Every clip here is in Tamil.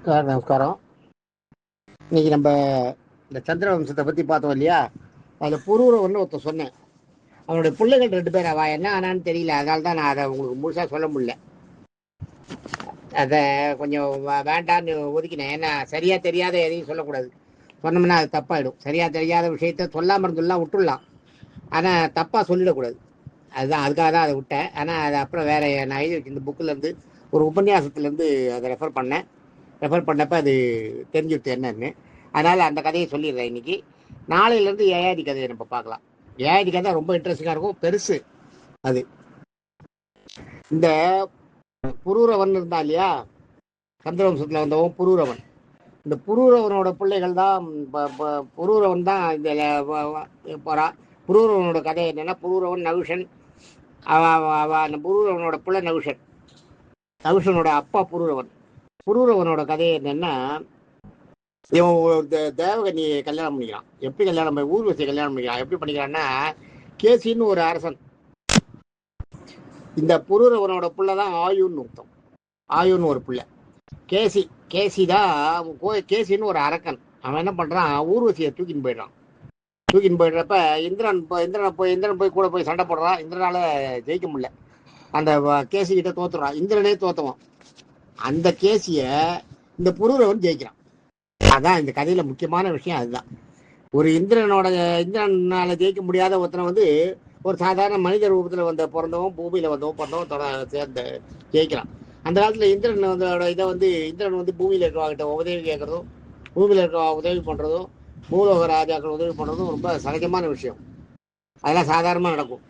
நமஸ்காரம். இன்னைக்கு நம்ம இந்த சந்திர வம்சத்தை பத்தி பார்த்தோம் இல்லையா? அதுல புரூரவன் ஒருத்தர் சொன்னேன். அவனுடைய பிள்ளைகள் 2 பேர். அவ என்ன ஆனான்னு தெரியல, அதனால தான் நான் அதை உங்களுக்கு முழுசா சொல்ல முடியல. அதை கொஞ்சம் வேண்டான்னு ஒதுக்கினேன். ஏன்னா சரியா தெரியாத எதையும் சொல்லக்கூடாது. சொன்னோம்னா அது தப்பாயிடும். சரியா தெரியாத விஷயத்த சொல்லாம இருந்துலாம் விட்டுடலாம், ஆனா தப்பா சொல்லிடக்கூடாது. அதுதான், அதுக்காக தான் அதை விட்டேன். ஆனா அது அப்புறம் வேற நான் எழுதி வச்சு இந்த புக்கில் இருந்து ஒரு உபன்யாசத்துல இருந்து அதை ரெஃபர் பண்ணேன். ரெஃபர் பண்ணப்ப அது தெரிஞ்சுடுத்து என்னன்னு. அதனால அந்த கதையை சொல்லிடுறேன் இன்னைக்கு. நாளையிலேருந்து ஏஆதி கதையை நம்ம பார்க்கலாம். ஏஆதி கதை ரொம்ப இன்ட்ரெஸ்டிங்காக இருக்கும், பெருசு. அது இந்த புரூரவன் இருந்தா இல்லையா, சந்திரவம்சத்தில் வந்தவன் புரூரவன். இந்த புரூரவனோட பிள்ளைகள் தான். புரூரவன் தான் இந்த போகிறான். புரூரவனோட கதை என்னன்னா, புரூரவன் நகுஷன். அந்த புரூரவனோட பிள்ளை நகுஷன். நகுஷனோட அப்பா புரூரவன். புரூரவனோட கதை என்னன்னா, இவன் தேவகன்னியை கல்யாணம் பண்ணிக்கிறான். எப்படி கல்யாணம் பண்ணி? ஊர்வசியை கல்யாணம் பண்ணிக்கிறான். எப்படி பண்ணிக்கிறான்னா, கேசின்னு ஒரு அரசன். இந்த புரூரவனோட பிள்ளைதான் ஆயுன்னு அர்த்தம். ஆயுன்னு ஒரு பிள்ளை. கேசி தான். கேசின்னு ஒரு அரக்கன். அவன் என்ன பண்றான், ஊர்வசியை தூக்கின்னு போயிடுறான். தூக்கின்னு போயிடுறப்ப இந்திரன் போய் கூட போய் சண்டை போடுறான். இந்திரனால ஜெயிக்க முடியல. அந்த கேசி கிட்ட தோத்துறான். இந்திரனே தோத்துவான். அந்த கேசிய இந்த புரூரவன் ஜெயிக்கிறான். அதான் இந்த கதையில முக்கியமான விஷயம். அதுதான், ஒரு இந்திரனால ஜெயிக்க முடியாத ஒருத்தனை வந்து ஒரு சாதாரண மனித ரூபத்துல பிறந்தவன், பூமியில பிறந்தவன் சேர்ந்த ஜெயிக்கிறான். அந்த காலத்துல இந்திரன் இந்திரன் பூமியில இருக்கிறவங்கிட்ட உதவி கேட்கறதும், பூமியில இருக்க உதவி பண்றதும், பூலோக ராஜாக்கள் உதவி பண்றதும் ரொம்ப சகஜமான விஷயம். அதெல்லாம் சாதாரணமா நடக்கும்.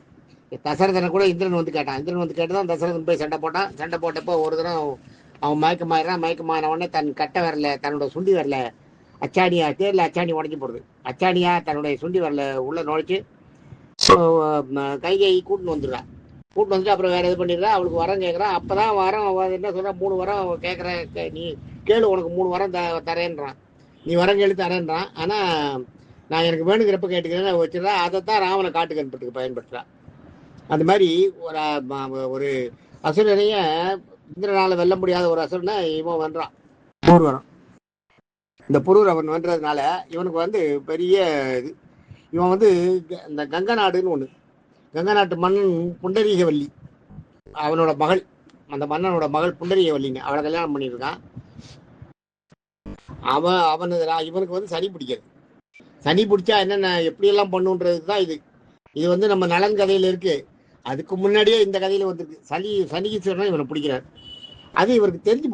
தசரதனை கூட இந்திரன் கேட்டான். இந்திரன் கேட்டுதான் தசரதன் போய் சண்டை போட்டான். சண்டை போட்டப்போ ஒரு தினம் அவன் மயக்கமாயிடுறான். மயக்கமான உடனே தன் கட்டை வரல, தன்னோட சுண்டி வரல அச்சாணியா, தேர்ல அச்சாணி உடஞ்சி போடுது. அச்சாணியா தன்னுடைய சுண்டி வரல உள்ள நுழைச்சு கைகை கூட்டின்னு வந்துடுறான். கூட்டின்னு வந்துட்டு அப்புறம் வேற இது பண்ணிடுறா. அவளுக்கு வரம் கேட்குறான். அப்பதான் வரம் என்ன சொல்ற, 3 வரம் கேட்குறேன், நீ கேளு, உனக்கு 3 வரம் தரேன்றான். நீ வரம் கேளு தரேன்றான். ஆனா நான் எனக்கு வேணுங்கிறப்ப கேட்டுக்கிறேன் வச்சிடறான். அதைத்தான் ராவனை காட்டுக்கு அனுப்புறதுக்கு பயன்படுத்துறான். அந்த மாதிரி ஒரு அசுரனைய இந்திரனால வெல்ல முடியாத ஒரு அசுரனை இவன் வென்றான், புரூரவன். இந்த புரூரவன் வென்றதுனால இவனுக்கு பெரிய இது. இவன் இந்த கங்க நாடுன்னு ஒண்ணு, கங்க நாட்டு மன்னன் புண்டரீகவல்லி அவனோட மகள். அந்த மன்னனோட மகள் புண்டரீகவல்லின்னு அவளை கல்யாணம் பண்ணியிருக்கான். இவனுக்கு சனி பிடிக்காது. சனி பிடிச்சா என்னென்ன எப்படியெல்லாம் பண்ணுன்றதுக்கு தான் இது. இது நம்ம நலன் கதையில இருக்கு. அதுக்கு முன்னாடியே இந்த கதையில வந்திருக்கு. சனிக்கு இவனை பிடிக்கிறார். அது இவருக்கு தெரிஞ்சு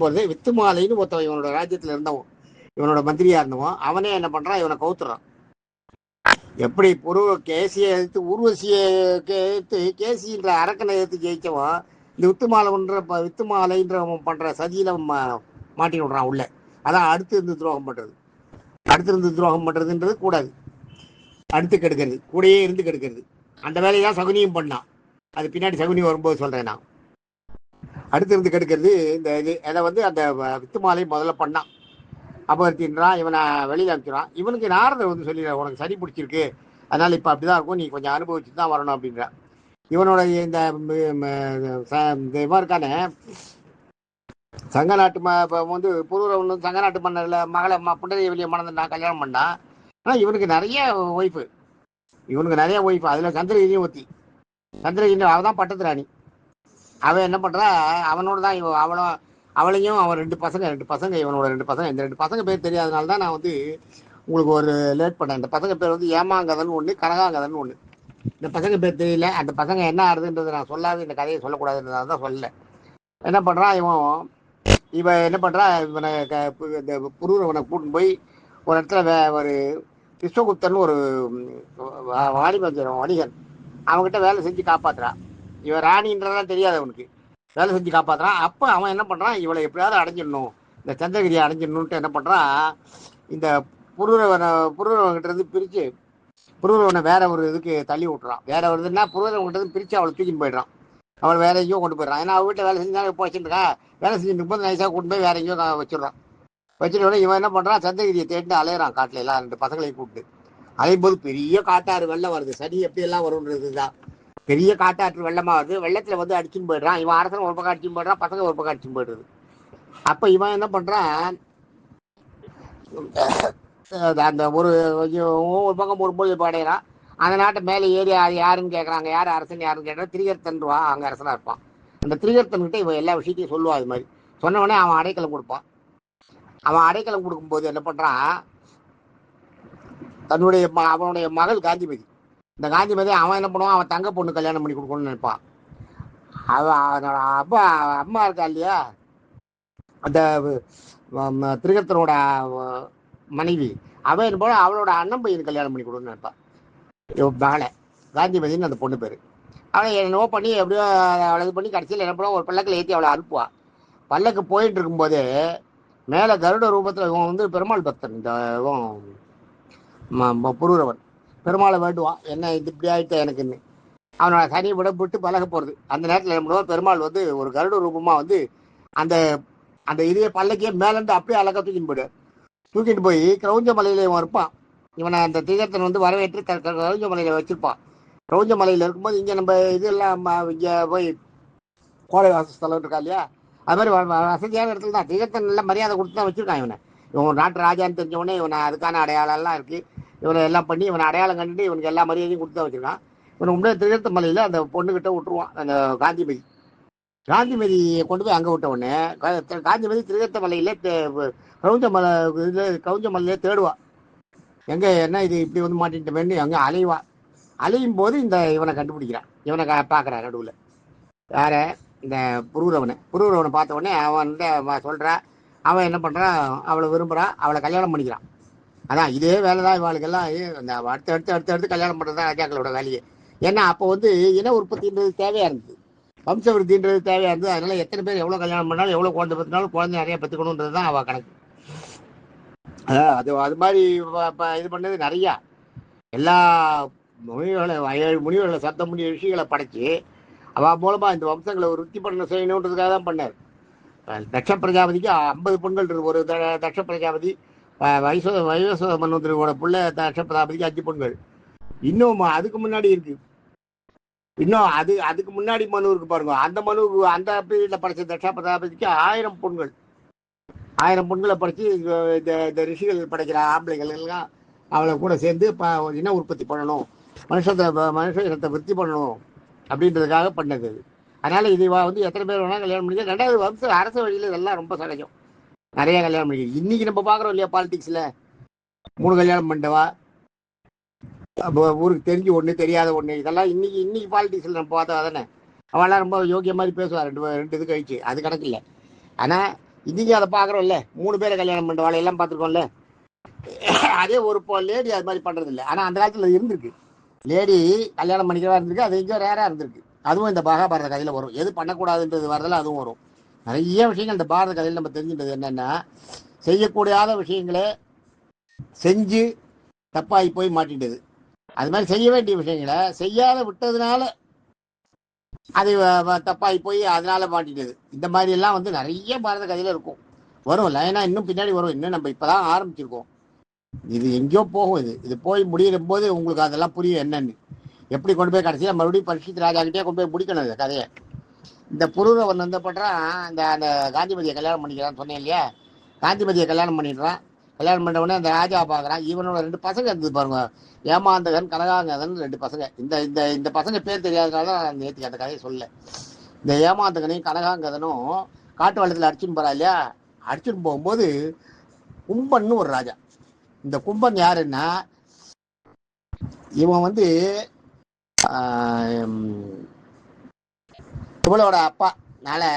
போறது. வித்துமாலைன்னு ஒருத்தவன் இவனோட ராஜ்யத்துல இருந்தவன், இவனோட மந்திரியா இருந்தவன். அவனே என்ன பண்றான், இவனை கவுத்துறான். எப்படி கேசியை எதிர்த்து ஊர்வசியை எதிர்த்து கேசின்ற அரக்கனை எதிர்த்து ஜெயிச்சவன், இந்த வித்துமாலைன்ற பண்ற சதியில மாட்டி விடுறான் உள்ள. அதான் அடுத்து இருந்து துரோகம் பண்றதுன்றது கூடாது. அடுத்து கெடுக்கிறது, கூடயே இருந்து கெடுக்கிறது. அந்த வேலையெல்லாம் சகுனியும் பண்ணான். அது பின்னாடி சகுனி வரும்போது சொல்றேன் நான். அடுத்து இருந்து கெடுக்கிறது இந்த இது. அதை அந்த வித்துமாலை முதல்ல பண்ணான். அபகரித்தின்றான். இவனை வெளியில அனுப்பிச்சிடான். இவனுக்கு நாரதர் சொல்லிடுறான், உனக்கு சரி பிடிச்சிருக்கு, அதனால இப்ப அப்படிதான் இருக்கும், நீ கொஞ்சம் அனுபவிச்சு தான் வரணும் அப்படின்றான். இவனோட இந்த இருக்கான சங்க நாட்டு புரூரவன் சங்க நாட்டு மன்னர்ல மகளை புண்டரீகவல்லியை மணந்தான், கல்யாணம் பண்ணான். ஆனா இவனுக்கு நிறைய ஒய்ஃபு. அதுல சந்திரகிரியும் ஒத்தி. சந்திரகிரி அவதான் பட்டத்து ராணி. அவன் என்ன பண்றா, அவனோட தான் அவளையும் அவன் 2 பசங்க இவனோட 2 பசங்க. இந்த 2 பசங்க பேர் தெரியாதனால தான் நான் உங்களுக்கு ஒரு லேட் பண்ணேன். இந்த பசங்க பேர் ஏமாங்கதன் ஒண்ணு, கனகாங்கதன் ஒண்ணு. இந்த பசங்க பேர் தெரியல. அந்த பசங்க என்ன ஆறுதுன்றது நான் சொல்லாது, இந்த கதையை சொல்லக்கூடாதுன்றதால தான் சொல்லல. என்ன பண்றான் இவன் என்ன பண்றா, இவனை இந்த புரூரவனை கூட்டின்னு போய் ஒரு இடத்துல ஒரு விஸ்வகுப்தன் ஒரு வணிகன் அவன்கிட்ட வேலை செஞ்சு காப்பாத்துறான். இவன் ராணின்றதான் தெரியாது அவனுக்கு. வேலை செஞ்சு காப்பாத்துறான். அப்ப அவன் என்ன பண்றான், இவளை எப்படியாவது அடைஞ்சிடணும், இந்த சந்திரகிரியை அடைஞ்சிடணும்ட்டு என்ன பண்றான், இந்த புரூரவன்கிட்ட இருந்து பிரிச்சு புரூரவனை வேற ஒரு இதுக்கு தள்ளி விட்டுறான். வேற ஒரு இதுன்னா புரூரவன்கிட்ட இருந்து பிரிச்சு அவளை தூக்கின்னு போயிடுறான். அவள் வேற எங்கேயோ கொண்டு போயிடறான். ஏன்னா அவ வீட்டை வேலை செஞ்சாலும் இப்போ வச்சுருக்கா. வேலை செஞ்சுட்டு போது நைஸாக கூட்டு போய் வேற எங்கேயோ வச்சிடறான். வச்சுட்டு இவன் என்ன பண்றான், சந்திரகிரியை தேடிட்டு அலையிறான் காட்டுல. எல்லாம் 2 பசங்களையும் கூப்பிட்டு அலையும் போது பெரிய காட்டாறு வெள்ளம் வருது. சனி எப்படி எல்லாம் வரும்ன்றதுதான். பெரிய காட்டாற்று வெள்ளமா வருது. வெள்ளத்துல அடிச்சுன்னு போயிடுறான். இவன் அரசன் ஒரு பக்கம் அடிச்சுன்னு போயிடுறான், பசங்க ஒரு பக்கம் அடிச்சுன்னு போயிடுறது. அப்ப இவன் என்ன பண்றான், அந்த ஒரு ஒரு பக்கம் ஒரு போது படையிறான். அந்த நாட்டை மேலே ஏறி அது யாருன்னு கேட்கறாங்க, யார் அரசன் யாருன்னு கேட்டா திரிகர்த்தன்வா அங்க அரசனா இருப்பான். அந்த திரிகர்த்தன் கிட்ட இவன் எல்லா விஷயத்தையும் சொல்லுவான். அது மாதிரி சொன்ன உடனே அவன் அடைக்கலம் கொடுப்பான். அவன் அடைக்கலம் கொடுக்கும்போது என்ன பண்றான், தன்னுடைய அவனுடைய மகள் காந்திமதி, இந்த காந்திமதி அவன் என்ன பண்ணுவான், அவன் தங்க பொண்ணு கல்யாணம் பண்ணி கொடுக்கணும்னு நினைப்பான். அவன் அப்பா அம்மா இருக்கா இல்லையா, அந்த திரிகர்த்தனோட மனைவி, அவன் என்ன போல அவளோட அண்ணன் பையன் கல்யாணம் பண்ணி கொடுன்னு நினைப்பான். மகளை காந்திமதினு அந்த பொண்ணு பேரு. அவளை என்னவோ பண்ணி எப்படியோ அவளை இது பண்ணி கடைசியில் என்ன பண்ணுவோம், ஒரு பல்லக்கில் ஏற்றி அவளை அனுப்புவான். பல்லக்கு போயிட்டு இருக்கும்போது மேலே கருட ரூபத்தில் இவன் வந்து பெருமாள் பக்தன், இந்த புரூரவன் பெருமாளை வேண்டுவான், என்ன இது இப்படி ஆயிட்ட எனக்குன்னு. அவனோட சனியை விட விட்டு பழக போகிறது. அந்த நேரத்தில் என்ன பண்ணுவான், பெருமாள் வந்து ஒரு கருட ரூபமாக வந்து அந்த அந்த இதே பல்லக்கையே மேலேருந்து அப்படியே அழகா தூக்கிட்டு போயிடுவார். தூக்கிட்டு போய் கிரௌஞ்ச மலையில இவன் இருப்பான். இவனை அந்த திகர்த்தன் வந்து வரவேற்று கிரௌஞ்ச மலையில வச்சிருப்பான். கிரௌஞ்ச மலையில இருக்கும்போது இங்கே நம்ம இதெல்லாம் இங்கே போய் கோடை வாசஸ்தலம் இருக்கா இல்லையா, அது மாதிரி வசதியான இடத்துல தான் திகர்த்தன் நல்ல மரியாதை கொடுத்து தான் வச்சிருக்கான். இவன் ஒரு நாட்டு ராஜான்னு தெரிஞ்சவொடனே இவனை அதுக்கான அடையாளம்லாம் இருக்கு. இவனை எல்லாம் பண்ணி இவனை அடையாளம் கண்டுட்டு இவனுக்கு எல்லா மரியாதையும் கொடுத்து தான் வச்சிருக்கான். இவனை உடனே திகர்த்த மலையில அந்த பொண்ணுகிட்ட விட்டுருவான். அந்த காந்திமதி காந்திமதியை கொண்டு போய் அங்கே விட்ட உடனே காந்திமதி திரிகர்த்த மலையில கிரௌஞ்ச மலை இதில் கிரௌஞ்ச மலையிலே தேடுவா, எங்கே என்ன இது இப்படி வந்து மாட்டிட்டு அங்கே அலைவா. அலையும் போது இந்த இவனை கண்டுபிடிக்கிறான். இவனை பார்க்குறான் நடுவில், யார, இந்த புரூரவனை பார்த்த உடனே அவன் சொல்கிறா. அவன் என்ன பண்ணுறான், அவளை விரும்புகிறான், அவளை கல்யாணம் பண்ணிக்கிறான். அதான் இதே வேலை தான் இவாளுக்கெல்லாம். இந்த அடுத்து கல்யாணம் பண்ணுறது தான் ராஜாக்களோட வேலையே. ஏன்னா அப்போ வந்து இன உற்பத்தின்றது தேவையாக இருந்தது, வம்ச விருத்தின்றது தேவையாக இருந்தது. அதனால எத்தனை பேர் எவ்வளோ கல்யாணம் பண்ணாலும் எவ்வளோ குழந்தை பற்றினாலும் குழந்தை நிறைய பெற்றுக்கணுன்றது தான் அவள் கணக்கு. அது மாதிரி இது பண்ணது நிறையா. எல்லா முனிவர்களை சப்த முனிய ரிஷிகளை படைச்சு அவ மூலமா இந்த வம்சங்களை விருத்தி பண்ண செய்யணுன்றதுக்காக தான் பண்ணார். தட்ச பிரஜாபதிக்கு 50 பெண்கள் இருக்கு. ஒரு தட்ச பிரஜாபதி வைவஸ்வத மன்வந்தரோட புள்ள தட்ச பிரஜாபதிக்கு 5 பெண்கள். இன்னும் அதுக்கு முன்னாடி இருக்கு. இன்னும் அதுக்கு முன்னாடி மனு இருக்கு பாருங்க. அந்த மனுவுக்கு அந்த பீரியட்ல படைச்ச தட்ச பிரஜாபதிக்கு 1000 பெண்கள். 1000 பெண்களை படிச்சு இந்த ரிஷிகள் படைக்கிற ஆம்பளைகள் எல்லாம் அவளை கூட சேர்ந்து இன உற்பத்தி பண்ணணும், மனுஷ இனத்தை விருத்தி பண்ணணும் அப்படின்றதுக்காக பண்ணது. அதனால இது வந்து எத்தனை பேர் வேணா கல்யாணம் பண்ணிக்க. 2வது வம்ச அரச வழியில் இதெல்லாம் ரொம்ப சகஜம், நிறைய கல்யாணம் பண்ணிக்க. இன்னைக்கு நம்ம பார்க்குறோம் இல்லையா, பாலிடிக்ஸ்ல 3 கல்யாணம் பண்ணிட்டவா, ஊருக்கு தெரிஞ்சு ஒன்று தெரியாத ஒன்று, இதெல்லாம் இன்னைக்கு பாலிடிக்ஸ்ல நம்ம பார்த்தா தானே. அவெல்லாம் ரொம்ப யோகிய மாதிரி பேசுவா, ரெண்டு இது கழிச்சு, அது கணக்கு இல்லை. ஆனால் இன்னைக்கு அதை பார்க்குறோம்ல, 3 பேரை கல்யாணம் பண்ணுற வாழையெல்லாம் பார்த்துருக்கோம்ல. அதே ஒரு லேடி அது மாதிரி பண்ணுறது இல்லை. ஆனால் அந்த காலத்தில் இருந்திருக்கு, லேடி கல்யாணம் பண்ணிக்கிறவா இருந்திருக்கு. அது எங்கேயோ ரேராக இருந்திருக்கு. அதுவும் இந்த மகாபாரத கதையில் வரும். எது பண்ணக்கூடாதுன்றது வரதில் அதுவும் வரும். நிறைய விஷயங்கள் இந்த பாரத கதையில் நம்ம தெரிஞ்சுன்றது என்னென்னா, செய்யக்கூடாத விஷயங்களே செஞ்சு தப்பாகி போய் மாட்டிட்டது. அது மாதிரி செய்ய வேண்டிய விஷயங்களை செய்யாத விட்டதுனால அது தப்பாகி போய் அதனால மாட்டிட்டது. இந்த மாதிரி எல்லாம் வந்து நிறைய பாரத கதையில இருக்கும், வரும். லைனா இன்னும் பின்னாடி வரும். இன்னும் நம்ம இப்பதான் ஆரம்பிச்சிருக்கோம். இது எங்கேயோ போகும். இது போய் முடிகிற போது உங்களுக்கு அதெல்லாம் புரியும் என்னன்னு. எப்படி கொண்டு போய் கடைசியா மறுபடியும் பரீட்சித் ராஜா கிட்டே கொண்டு போய் முடிக்கணும் இந்த கதையை. இந்த புரூரவன் வந்து பண்றான், அந்த காந்திமதியை கல்யாணம் பண்ணிக்கிறான்னு சொன்னேன் இல்லையா. காந்திமதியை கல்யாணம் பண்ணிடுறான். கல்யாணம் பண்ண உடனே அந்த ராஜா பார்க்குறான். இவனோட 2 பசங்க இருந்தது பாருங்க, ஏமாந்தகன் கனகாங்கதன் 2 பசங்க. இந்த பசங்க பேர் தெரியாதனால நான் நேற்று அந்த கதையை சொல்ல. இந்த ஏமாந்தகனையும் கனகாங்கதனும் காட்டு வளத்தில் அடிச்சுன்னு போறா இல்லையா. அடிச்சுன்னு போகும்போது கும்பன்னு ஒரு ராஜா. இந்த கும்பன் யாருன்னா, இவன் வந்து இவளோட அப்பா. நாளை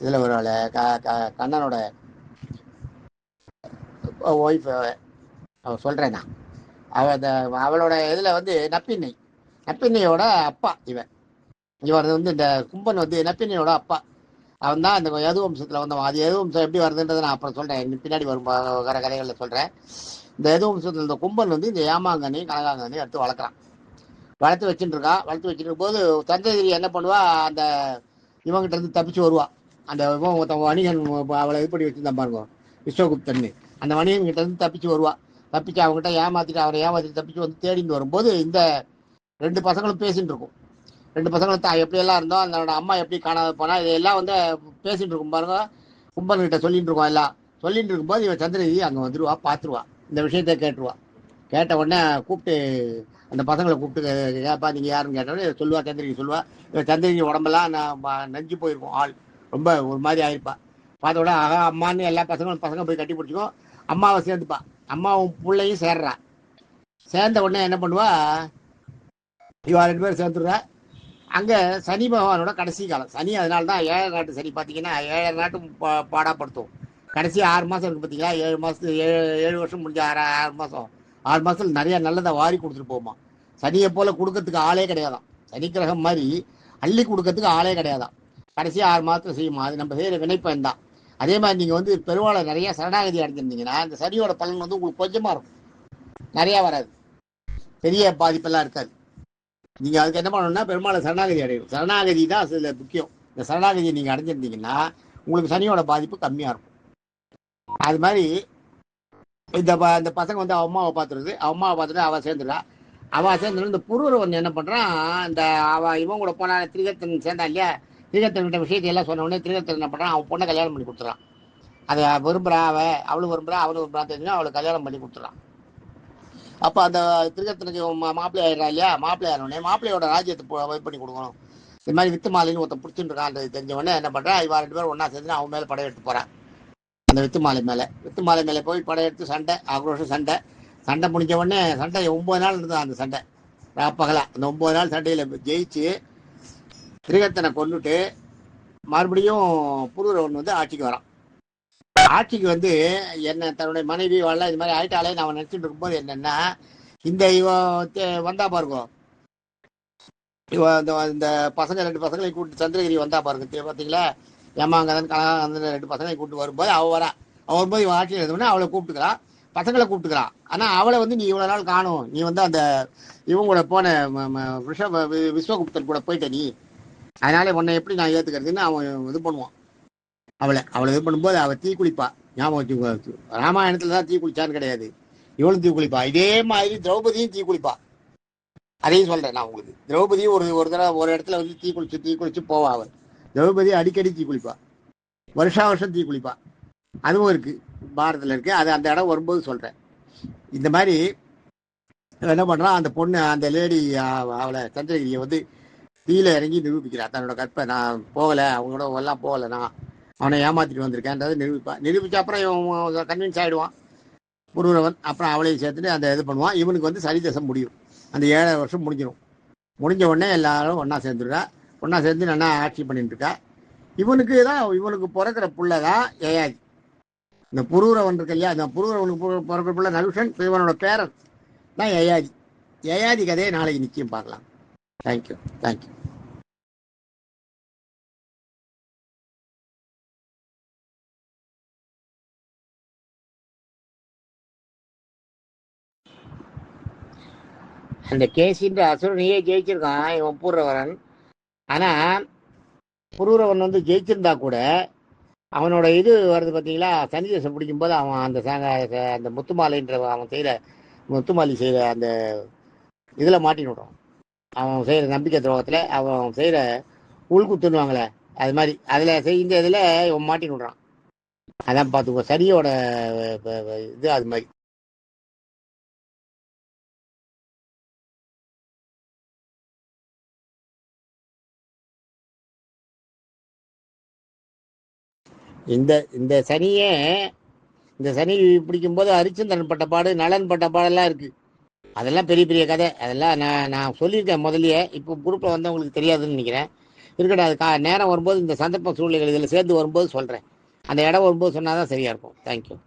இதுல ஒரு கண்ணனோட ஒய்ஃப் சொல்றேன் நான். அவளோட இதுல வந்து நப்பின்னையோட அப்பா இவன் வந்து இந்த கும்பன் வந்து நப்பின்னையோட அப்பா. அவன் தான் இந்த யது வம்சத்துல வந்தவன். அது யது வம்சம் எப்படி வருதுன்றதை நான் அப்புறம் சொல்றேன், பின்னாடி வரும் வர கதைகளில் சொல்றேன். இந்த யது வம்சத்துல இந்த கும்பன் வந்து இந்த ஏமாங்கனையும் கனகாங்கனையும் எடுத்து வளர்த்து வச்சுட்டு இருக்கான். வளர்த்து வச்சுட்டு இருக்கும்போது சந்ததிரி என்ன பண்ணுவா, அந்த இவங்கிட்ட இருந்து தப்பிச்சு வருவா. அந்த வணிகன் அவளை இது பண்ணி வச்சிருந்தான் பாருங்க, விஸ்வகுப்தன்னு. அந்த வணிகன் கிட்ட இருந்து தப்பிச்சு வருவா. தப்பிச்சு அவங்ககிட்ட அவரை ஏமாத்திட்டு தப்பிச்சு வந்து தேடிட்டு வரும்போது இந்த 2 பசங்களும் பேசிட்டு இருக்கும். 2 பசங்களும் தான் எப்படியெல்லாம் இருந்தோம், அதோட அம்மா எப்படி காணாத போனா, இதெல்லாம் வந்து பேசிட்டு இருக்கும் பாருங்க. கும்பன்கிட்ட சொல்லிட்டு இருக்கோம் எல்லாம். சொல்லிட்டு இருக்கும்போது இவன் சந்திரகிரி அங்கே வந்துடுவா, பார்த்துருவா, இந்த விஷயத்த கேட்டுருவா. கேட்ட உடனே கூப்பிட்டு அந்த பசங்களை கூப்பிட்டு கேட்பா, நீங்கள் யாருன்னு கேட்டோடனே சொல்லுவா. சந்திரகிரி சொல்லுவா. இவன் சந்திரகிரி உடம்பெல்லாம் நஞ்சு போயிருக்கும், ஆள் ரொம்ப ஒரு மாதிரி ஆயிருப்பா. பார்த்த உடனே ஆகா அம்மான்னு எல்லா பசங்க போய் கட்டி பிடிச்சிக்கும். அம்மாவை சேர்ந்துப்பா. அம்மாவும் பிள்ளையும் சேர்றா. சேர்ந்த உடனே என்ன பண்ணுவா, இவா 2 பேரும் சேர்ந்துடுறா. அங்கே சனி பகவானோட கடைசி காலம் சனி. அதனால தான் 7 நாட்டு சனி பார்த்தீங்கன்னா 7 நாட்டும் பாடாப்படுத்தும். கடைசி 6 மாதம் இருக்குது பார்த்தீங்களா, 7 மாதத்துக்கு 7 வருஷம் முடிஞ்ச 6 மாதம். 6 மாதத்தில் நிறைய நல்லதை வாரி கொடுத்துட்டு போகுமா. சனியை போல் கொடுக்கறதுக்கு ஆளே கிடையாதான். சனி கிரகம் மாதிரி அள்ளி கொடுக்கறதுக்கு ஆளே கிடையாதான். கடைசி 6 மாதத்தில் செய்யுமா. அது நம்ம செய்கிற வினைப்பயன் தான். அதே மாதிரி நீங்கள் வந்து பெருவாளை நிறைய சரணாகதி அடைஞ்சிருந்தீங்கன்னா இந்த சனியோட பலன் வந்து உங்களுக்கு கொஞ்சமாக இருக்கும், நிறையா வராது, பெரிய பாதிப்பெல்லாம் இருக்காது. நீங்கள் அதுக்கு என்ன பண்ணணும்னா பெருமாளை சரணாகதி அடையணும். சரணாகதி தான் அதில் முக்கியம். இந்த சரணாகதியை நீங்கள் அடைஞ்சிருந்தீங்கன்னா உங்களுக்கு சனியோட பாதிப்பு கம்மியாக இருக்கும். அது மாதிரி இந்த பசங்க வந்து அம்மாவை பார்த்துருது. அம்மாவை பார்த்துட்டு அவள் சேர்ந்துடா. அவள் சேர்ந்துடும். இந்த புருவன் என்ன பண்ணுறான், இந்த இவன் கூட போனா திரிகத்தன் சேர்ந்தா இல்லையா, திரிகத்தன்கிட்ட விஷயத்தையெல்லாம் சொன்ன உடனே திரிகத்தன் என்ன பண்ணுறான், அவன் பொண்ணை கல்யாணம் பண்ணி கொடுத்துறான். அதை விரும்புகிறா, அவளும் விரும்புகிறா, அவனும் விரும்புறான் தெரிஞ்சுன்னா அவளை கல்யாணம் பண்ணி கொடுத்துறான். அப்போ அந்த திரிகத்தனுக்கு மாப்பிள்ளை ஆயிடுறா இல்லையா, மாப்பிள்ளை ஆனோடனே மாப்பிள்ளையோட ராஜ்யத்தை இது பண்ணி கொடுக்கணும். இது மாதிரி வித்து மாலைன்னு ஒருத்தன் பிடிச்சிட்டு இருக்கான்றது தெரிஞ்ச உடனே என்ன பண்ணுறான், இவா 2 பேரும் ஒன்றா சேர்ந்து அவன் மேலே படையெடுத்து போகிறான். அந்த வித்து மாலை மேலே போய் படையெடுத்து சண்டை, ஆக்ரோஷம் சண்டை முடிஞ்ச உடனே சண்டை 9 நாள் இருந்தது. அந்த சண்டை பகலா. அந்த 9 நாள் சண்டையில் ஜெயிச்சு திரிகத்தனை கொண்டுட்டு மறுபடியும் புருவன் வந்து ஆட்சிக்கு வரான். ஆட்சிக்கு வந்து என்ன தன்னுடைய மனைவி வாழ இது மாதிரி ஆயிட்டாலே நான் நினச்சிட்டு இருக்கும்போது என்னென்னா, இந்த வந்தா பாருங்க, இந்த பசங்க 2 பசங்களை கூப்பிட்டு சந்திரகிரி வந்தா பாருங்க பார்த்தீங்களா, ஏமாங்கதன் கனகாங்கந்தன் 2 பசங்களை கூப்பிட்டு வரும்போது அவள் வரா. அவள் வரும்போது இவன் ஆட்சியில் இருந்தோடனே அவளை கூப்பிட்டுக்கிறான், பசங்களை கூப்பிட்டுக்கிறான். ஆனால் அவளை வந்து நீ இவ்வளோ நாள் காணும், நீ வந்து அந்த இவங்க கூட போன விஸ்வகுப்தன் கூட போயிட்ட நீ, அதனால உன்னை எப்படி நான் ஏற்றுக்கிறதுன்னு அவன் இது பண்ணுவான். அவளை இது பண்ணும்போது அவள் தீ குளிப்பா. ஞாபகம் வச்சு, ராமாயணத்துல தான் தீ குளிச்சான்னு கிடையாது, இவளும் தீ குளிப்பா. இதே மாதிரி திரௌபதியும் தீ குளிப்பா. அதையும் சொல்றேன் நான் உங்களுக்கு. திரௌபதியும் ஒரு தடவை ஒரு இடத்துல வந்து தீ குளிச்சு போவா. அவள் திரௌபதி அடிக்கடி தீ குளிப்பா, வருஷம் தீ குளிப்பா. அதுவும் இருக்கு, பாரதத்தில் இருக்கு. அது அந்த இடம் வரும்போது சொல்றேன். இந்த மாதிரி என்ன பண்றான், அந்த பொண்ணு அந்த லேடி அவளை சந்திரகிரியை வந்து தீயில இறங்கி நிரூபிக்கிறா தன்னோட கற்பை. நான் போகலை, அவங்களோட எல்லாம் போகலை, நான் அவனை ஏமாத்திட்டு வந்திருக்கேன்றதை நிரூபிச்ச அப்புறம் இவன் கன்வின்ஸ் ஆகிடுவான் புருவன். அப்புறம் அவளையும் சேர்த்துட்டு அந்த இது பண்ணுவான். இவனுக்கு வந்து சனி தசை முடியும். அந்த 7 வருஷம் முடிஞ்சிடும். முடிஞ்ச உடனே எல்லாரும் ஒன்றா சேர்ந்துருக்கா. ஒன்றா சேர்ந்து நல்லா ஆட்சி பண்ணிட்டு இருக்கா. இவனுக்கு பிறக்கிற புள்ள தான் யயாதி. இந்த புருவன் இருக்கு இல்லையா, அந்த புருவனுக்கு பிறக்கிற புள்ள நலுஷன், இவனோட பேரன் தான் யயாதி. யயாதி கதையை நாளைக்கு நிச்சயம் பார்க்கலாம். தேங்க்யூ. அந்த கேசின்ற அசுரனையே ஜெயிச்சிருக்கான் இவன் பூர்வரன். ஆனால் புருவரவன் வந்து ஜெயிச்சிருந்தா கூட அவனோட இது வருது பார்த்தீங்களா, சனி தசை பிடிக்கும்போது அவன் அந்த முத்துமாலைன்ற அவன் செய்கிற முத்துமாலி செய்கிற அந்த இதில் மாட்டின்னு விடுறான். அவன் செய்கிற நம்பிக்கை துரோகத்தில் அவன் செய்கிற உள்குத்துன்னுவாங்களே, அது மாதிரி அதில் இந்த இதில் இவன் மாட்டின்னு விடுறான். அதான் பார்த்துக்கோ சனியோட இது அது மாதிரி. இந்த சனியே இந்த சனி பிடிக்கும்போது ஹரிச்சந்திரன் பட்ட பாடு, நலன் பட்ட பாடெல்லாம் இருக்கு. அதெல்லாம் பெரிய பெரிய கதை. அதெல்லாம் நான் சொல்லியிருக்கேன் முதலியே. இப்போ குரூப்பில் வந்து உங்களுக்கு தெரியாதுன்னு நினைக்கிறேன். இருக்கட்டும், அது நேரம் வரும்போது இந்த சந்தர்ப்ப சூழ்நிலைகள் இதில் சேர்ந்து வரும்போது சொல்கிறேன். அந்த இடம் வரும்போது சொன்னால் தான் சரியாக இருக்கும். தேங்க்யூ.